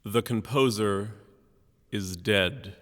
The composer is dead.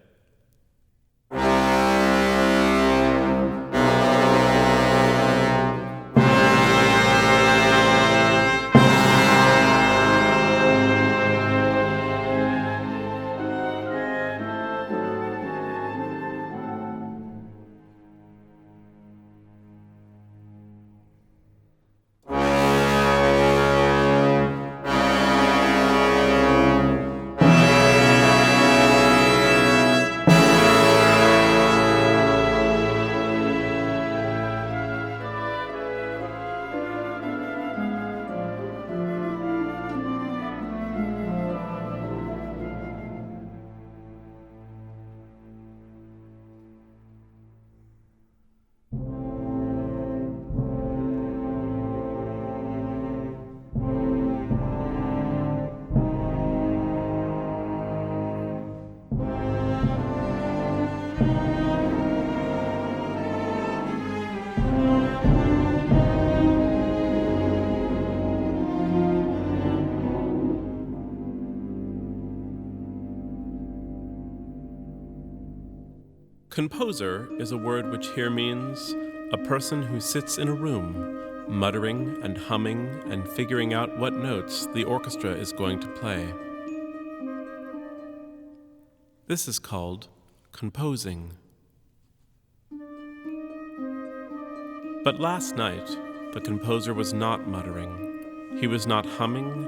Composer is a word which here means a person who sits in a room, muttering and humming and figuring out what notes the orchestra is going to play. This is called composing. But last night, the composer was not muttering. He was not humming.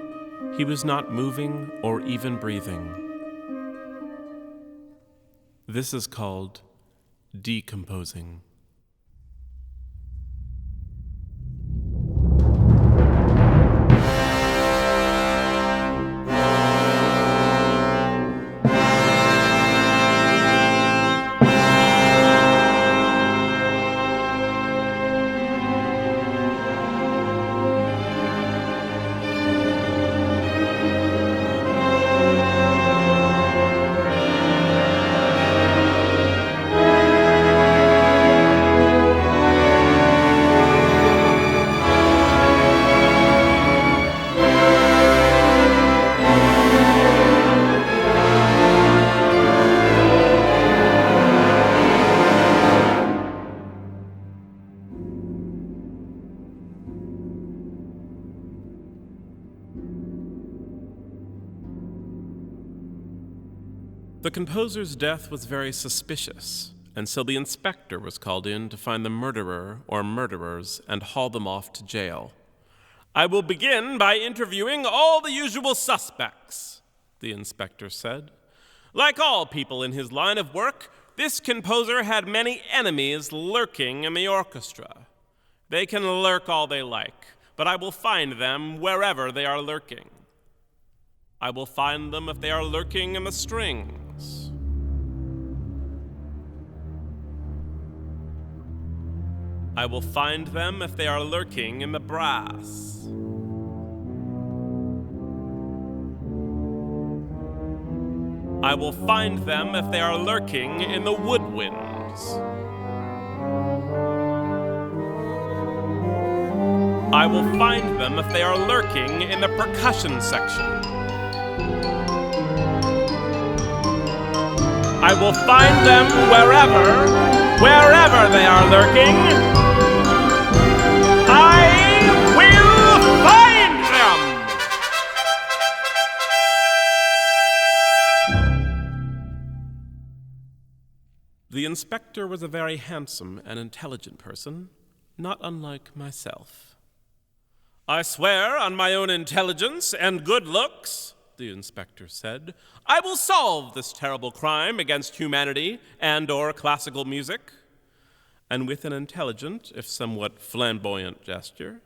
He was not moving or even breathing. This is called decomposing. The composer's death was very suspicious, and so the inspector was called in to find the murderer or murderers and haul them off to jail. "I will begin by interviewing all the usual suspects," the inspector said. Like all people in his line of work, this composer had many enemies lurking in the orchestra. They can lurk all they like, but I will find them wherever they are lurking. I will find them if they are lurking in the strings. I will find them if they are lurking in the brass. I will find them if they are lurking in the woodwinds. I will find them if they are lurking in the percussion section. I will find them wherever they are lurking. I will find them! The inspector was a very handsome and intelligent person, not unlike myself. "I swear on my own intelligence and good looks," the inspector said, "I will solve this terrible crime against humanity and/or classical music." And with an intelligent, if somewhat flamboyant gesture,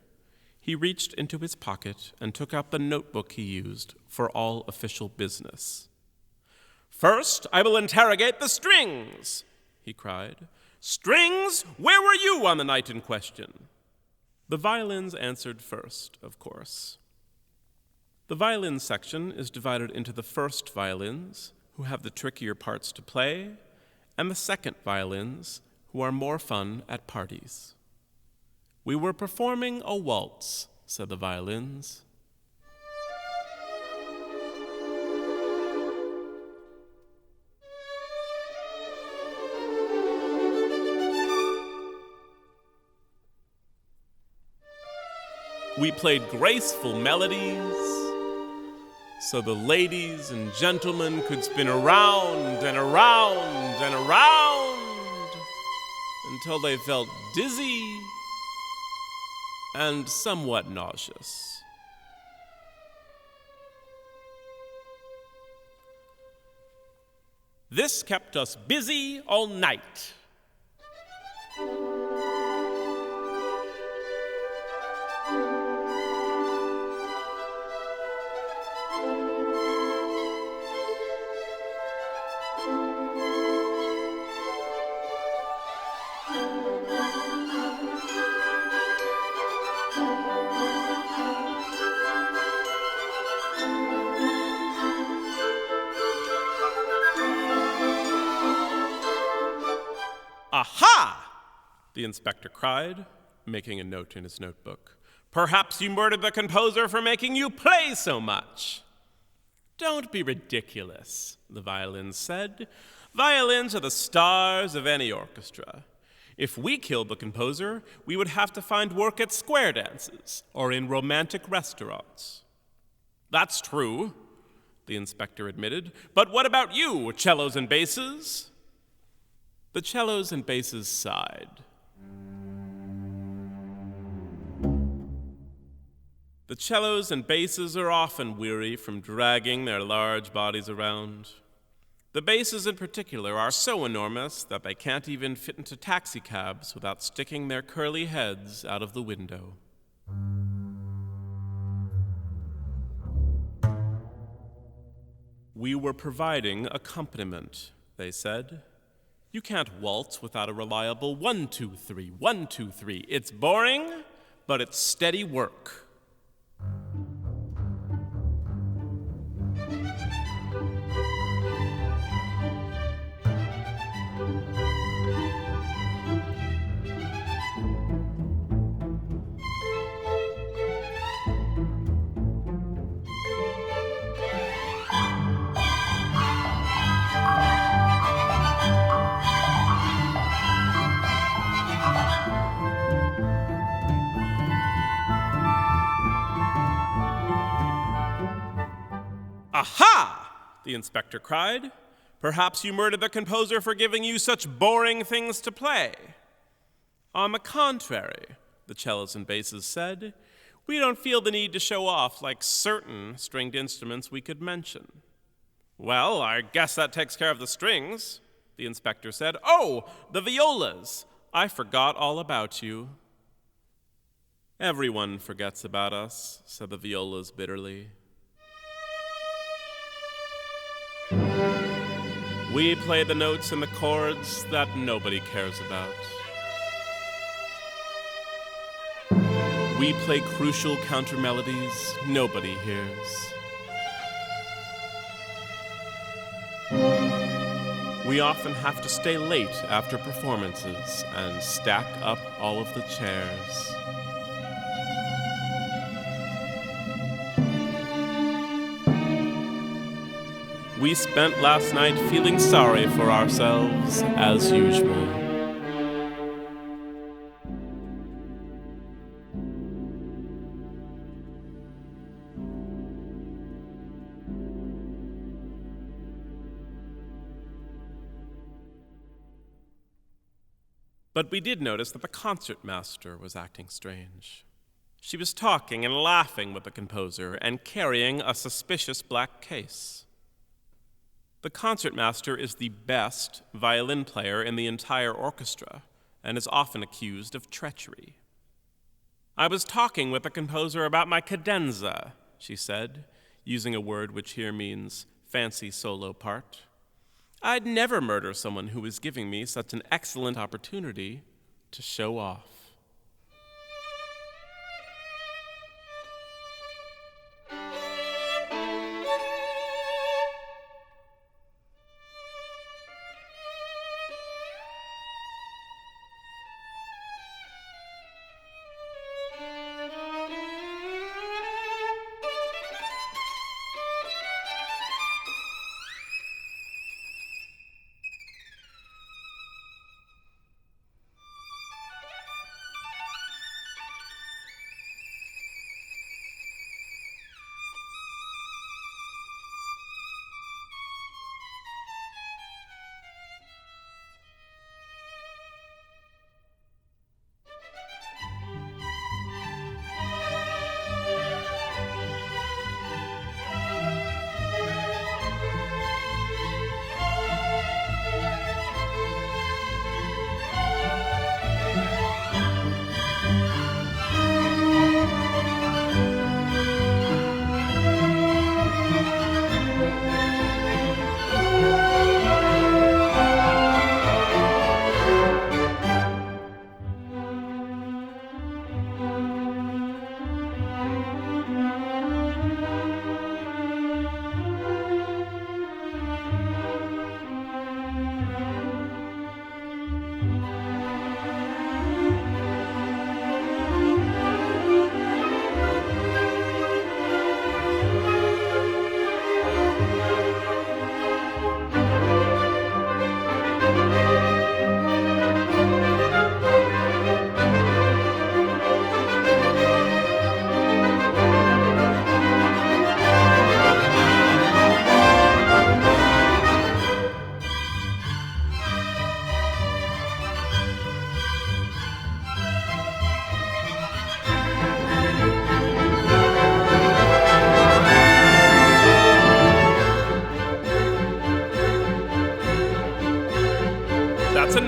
he reached into his pocket and took out the notebook he used for all official business. "First, I will interrogate the strings," he cried. "Strings, where were you on the night in question?" The violins answered first, of course. The violin section is divided into the first violins, who have the trickier parts to play, and the second violins, who are more fun at parties. "We were performing a waltz," said the violins. We played graceful melodies, so the ladies and gentlemen could spin around and around and around until they felt dizzy and somewhat nauseous. This kept us busy all night. Aha! The inspector cried, making a note in his notebook. Perhaps you murdered the composer for making you play so much. Don't be ridiculous, the violins said. Violins are the stars of any orchestra. If we killed the composer, we would have to find work at square dances or in romantic restaurants. That's true, the inspector admitted. But what about you, cellos and basses? The cellos and basses sighed. The cellos and basses are often weary from dragging their large bodies around. The basses in particular are so enormous that they can't even fit into taxicabs without sticking their curly heads out of the window. We were providing accompaniment, they said. You can't waltz without a reliable 1, 2, 3, 1, 2, 3. It's boring, but it's steady work. Aha! The inspector cried. Perhaps you murdered the composer for giving you such boring things to play. On the contrary, the cellos and basses said, we don't feel the need to show off like certain stringed instruments we could mention. Well, I guess that takes care of the strings, the inspector said. Oh, the violas! I forgot all about you. Everyone forgets about us, said the violas bitterly. We play the notes and the chords that nobody cares about. We play crucial counter melodies nobody hears. We often have to stay late after performances and stack up all of the chairs. We spent last night feeling sorry for ourselves, as usual. But we did notice that the concertmaster was acting strange. She was talking and laughing with the composer and carrying a suspicious black case. The concertmaster is the best violin player in the entire orchestra and is often accused of treachery. I was talking with the composer about my cadenza, she said, using a word which here means fancy solo part. I'd never murder someone who was giving me such an excellent opportunity to show off.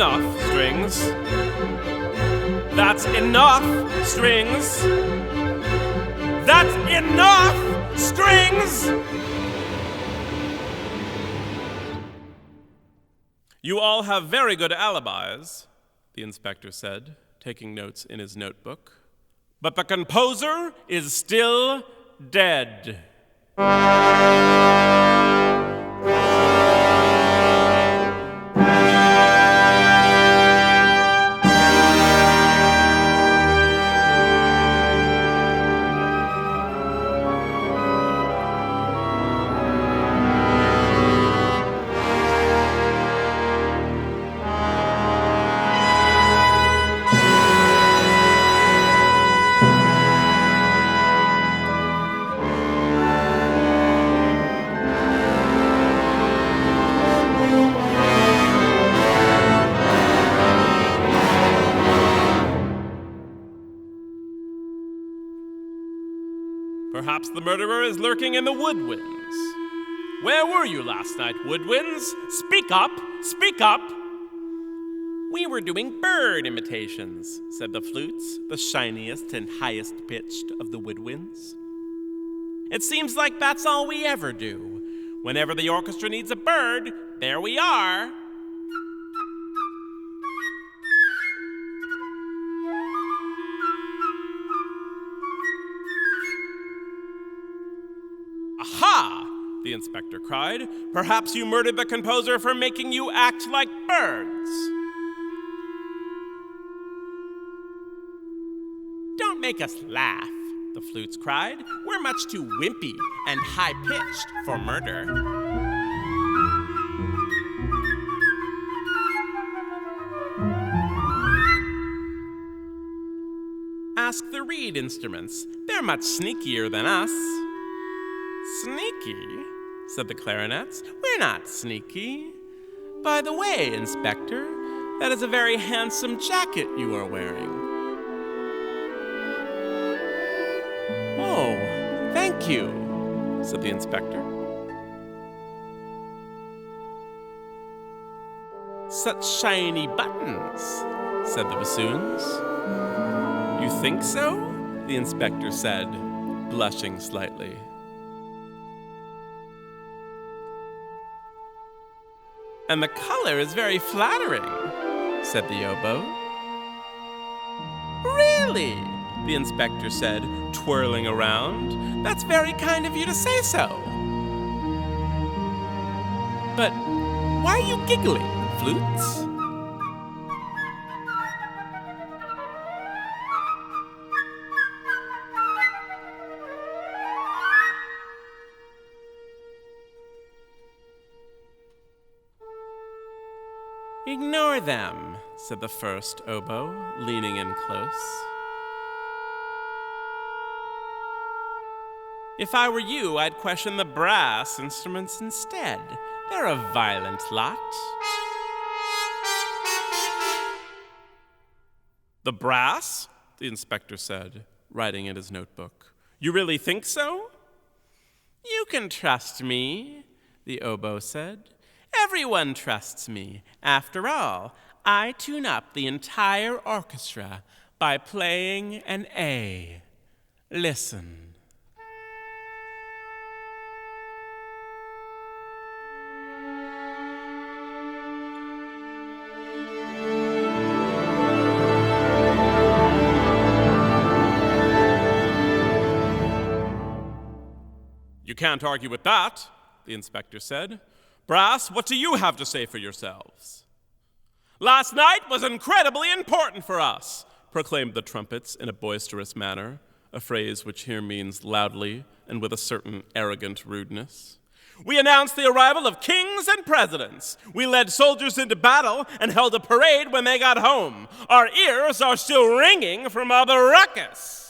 enough, strings. That's enough, strings. That's enough, strings! You all have very good alibis, the inspector said, taking notes in his notebook. But the composer is still dead. Perhaps the murderer is lurking in the Woodwinds. Where were you last night, Woodwinds? Speak up! Speak up! We were doing bird imitations, said the flutes, the shiniest and highest pitched of the woodwinds. It seems like that's all we ever do. Whenever the orchestra needs a bird, there we are. Aha! The inspector cried. Perhaps you murdered the composer for making you act like birds. Don't make us laugh, the flutes cried. We're much too wimpy and high-pitched for murder. Ask the reed instruments. They're much sneakier than us. Sneaky? Said the clarinets. We're not sneaky. By the way, Inspector, that is a very handsome jacket you are wearing. Oh, thank you, said the inspector. Such shiny buttons, said the bassoons. You think so? The inspector said, blushing slightly. And the color is very flattering, said the oboe. Really? The inspector said, twirling around. That's very kind of you to say so. But why are you giggling, flutes? Ignore them, said the first oboe, leaning in close. If I were you, I'd question the brass instruments instead. They're a violent lot. The brass? The inspector said, writing in his notebook. You really think so? You can trust me, the oboe said. Everyone trusts me. After all, I tune up the entire orchestra by playing an A. Listen. You can't argue with that, the inspector said. Brass, what do you have to say for yourselves? Last night was incredibly important for us, proclaimed the trumpets in a boisterous manner, a phrase which here means loudly and with a certain arrogant rudeness. We announced the arrival of kings and presidents. We led soldiers into battle and held a parade when they got home. Our ears are still ringing from all the ruckus.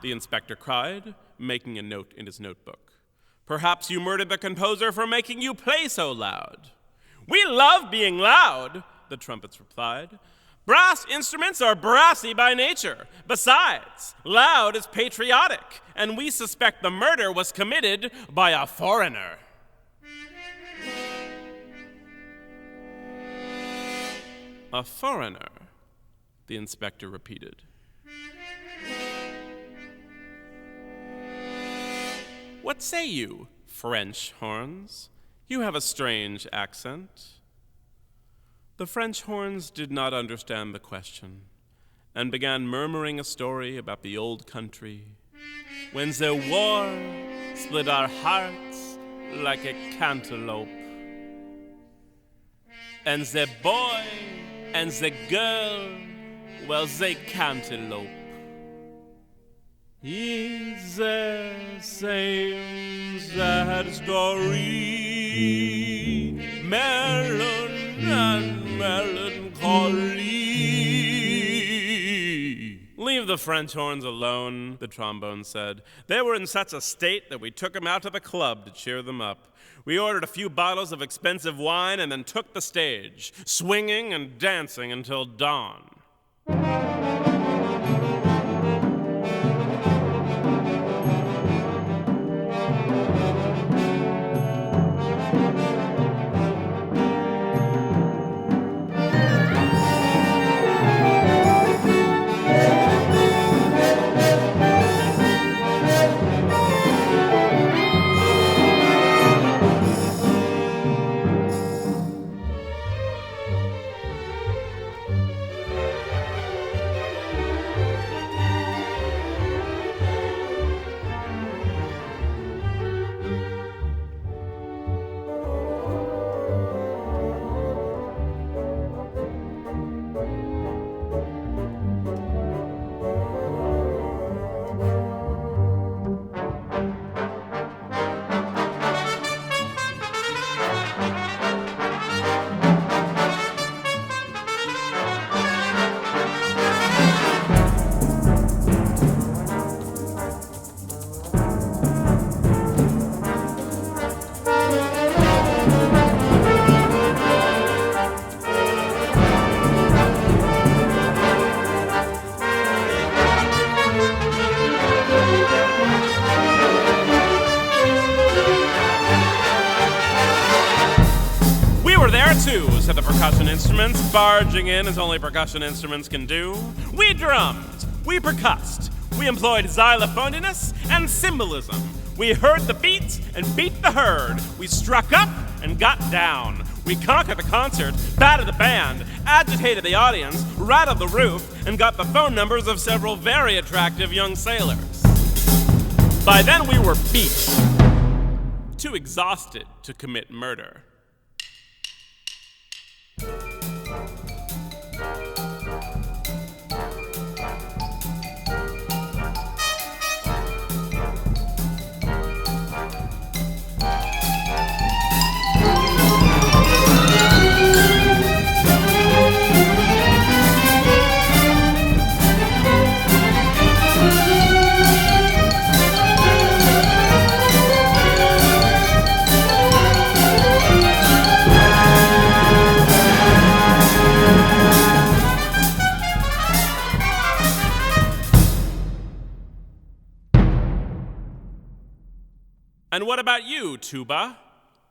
the inspector cried, making a note in his notebook. Perhaps you murdered the composer for making you play so loud. We love being loud, the trumpets replied. Brass instruments are brassy by nature. Besides, loud is patriotic, and we suspect the murder was committed by a foreigner. A foreigner, the inspector repeated. What say you, French horns? You have a strange accent. The French horns did not understand the question and began murmuring a story about the old country when the war split our hearts like a cantaloupe. And the boy and the girl, well, they cantaloupe. It's the same sad story, melon and melancholy. Leave the French horns alone, the trombone said. They were in such a state that we took them out to the club to cheer them up. We ordered a few bottles of expensive wine and then took the stage, swinging and dancing until dawn. Too, said the percussion instruments, barging in as only percussion instruments can do. We drummed, we percussed, we employed xylophoniness and symbolism. We heard the beat and beat the herd. We struck up and got down. We conquered the concert, battered the band, agitated the audience, rattled the roof, and got the phone numbers of several very attractive young sailors. By then we were beat, too exhausted to commit murder. And what about you, Tuba?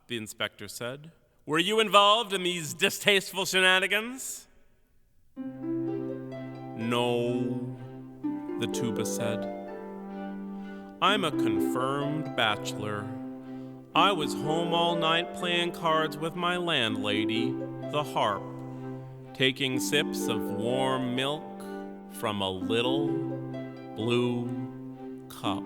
The inspector said. Were you involved in these distasteful shenanigans? No, the tuba said. I'm a confirmed bachelor. I was home all night playing cards with my landlady, the harp, taking sips of warm milk from a little blue cup.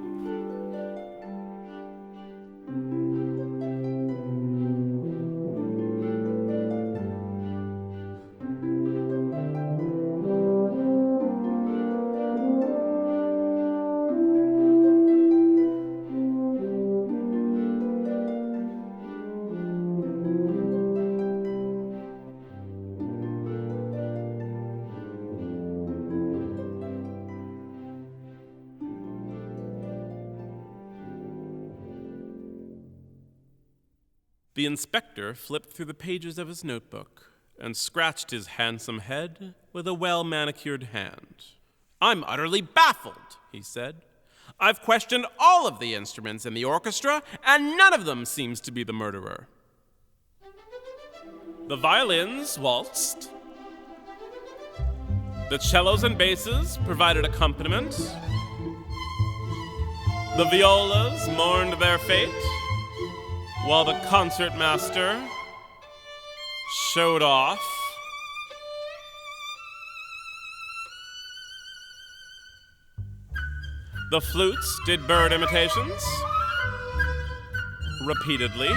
The inspector flipped through the pages of his notebook and scratched his handsome head with a well-manicured hand. "I'm utterly baffled," he said. "I've questioned all of the instruments in the orchestra, and none of them seems to be the murderer." The violins waltzed. The cellos and basses provided accompaniment. The violas mourned their fate, while the concertmaster showed off. The flutes did bird imitations repeatedly,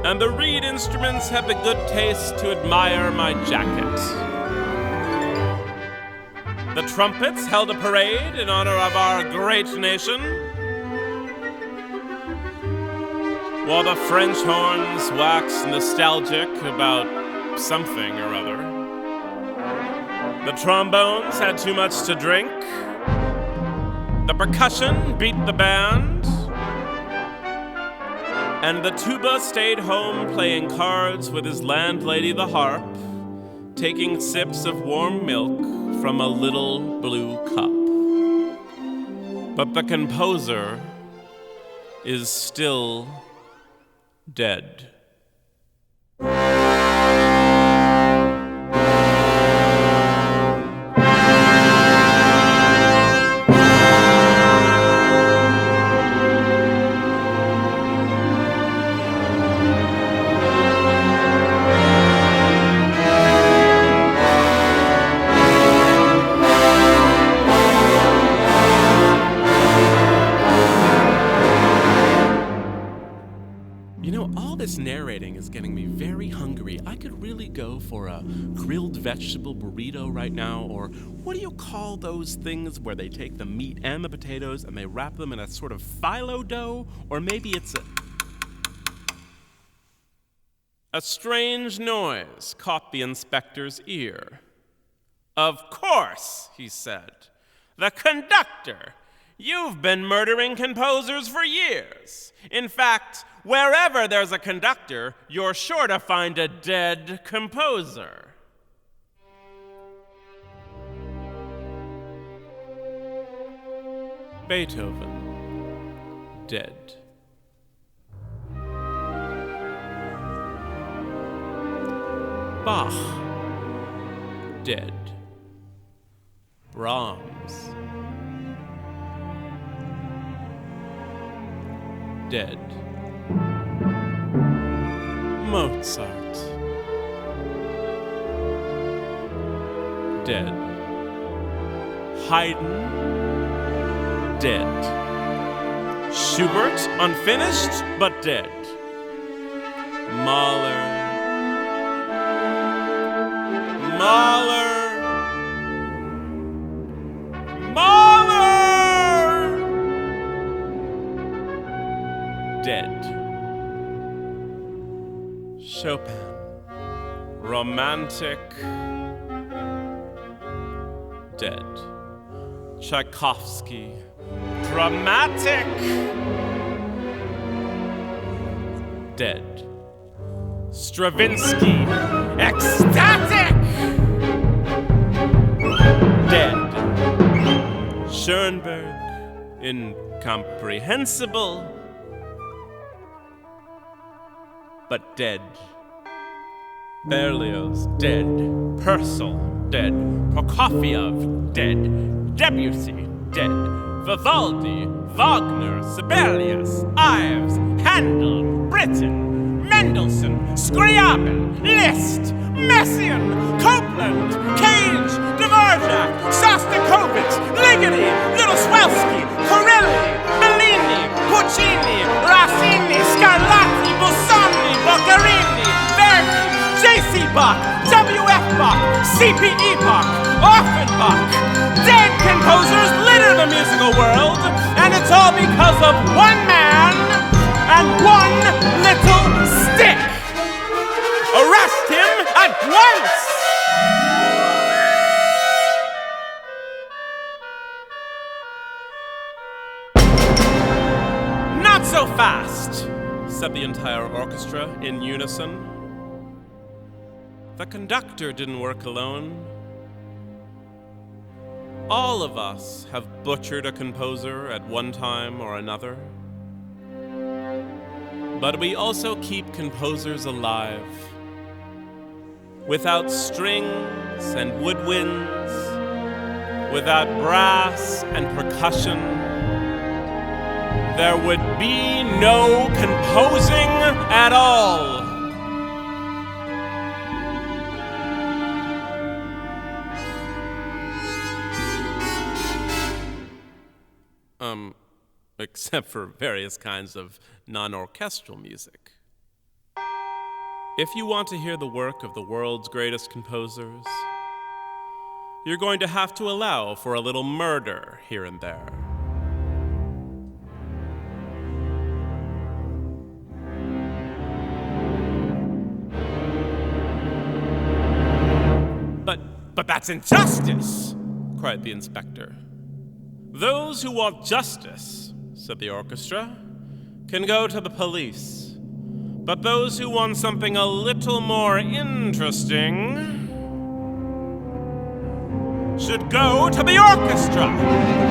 and the reed instruments had the good taste to admire my jacket. The trumpets held a parade in honor of our great nation, while the French horns waxed nostalgic about something or other. The trombones had too much to drink. The percussion beat the band. And the tuba stayed home playing cards with his landlady, the harp, taking sips of warm milk from a little blue cup. But the composer is still dead. This narrating is getting me very hungry. I could really go for a grilled vegetable burrito right now, or what do you call those things where they take the meat and the potatoes and they wrap them in a sort of phyllo dough? Or maybe it's a strange noise caught the inspector's ear. "Of course," he said. "The conductor. You've been murdering composers for years. In fact, wherever there's a conductor, you're sure to find a dead composer." Beethoven, dead. Bach, dead. Brahms, dead. Mozart, dead. Haydn, dead. Schubert, unfinished, but dead. Mahler, dead. Chopin, romantic, dead. Tchaikovsky, dramatic, dead. Stravinsky, ecstatic, dead. Schoenberg, incomprehensible, but dead. Berlioz, dead. Purcell, dead. Prokofiev, dead. Debussy, dead. Vivaldi, Wagner, Sibelius, Ives, Handel, Britten, Mendelssohn, Scriabin, Liszt, Messiaen, Copland, Cage, Dvorak, Shostakovich, Ligeti, Little Swelsky, Corelli, Bellini, Puccini, Rossini, Scarlatti, Busoni, Boccherini, Verdi, J.C. Bach, W.F. Bach, C.P.E. Bach, Offenbach. Dead composers litter the musical world, and it's all because of one man and one little stick. Arrest him at once! Not so fast, said the entire orchestra in unison. The conductor didn't work alone. All of us have butchered a composer at one time or another. But we also keep composers alive. Without strings and woodwinds, without brass and percussion, there would be no composing at all. Except for various kinds of non-orchestral music. If you want to hear the work of the world's greatest composers, you're going to have to allow for a little murder here and there. But that's injustice, cried the inspector. Those who want justice, said the orchestra, can go to the police. But those who want something a little more interesting should go to the orchestra.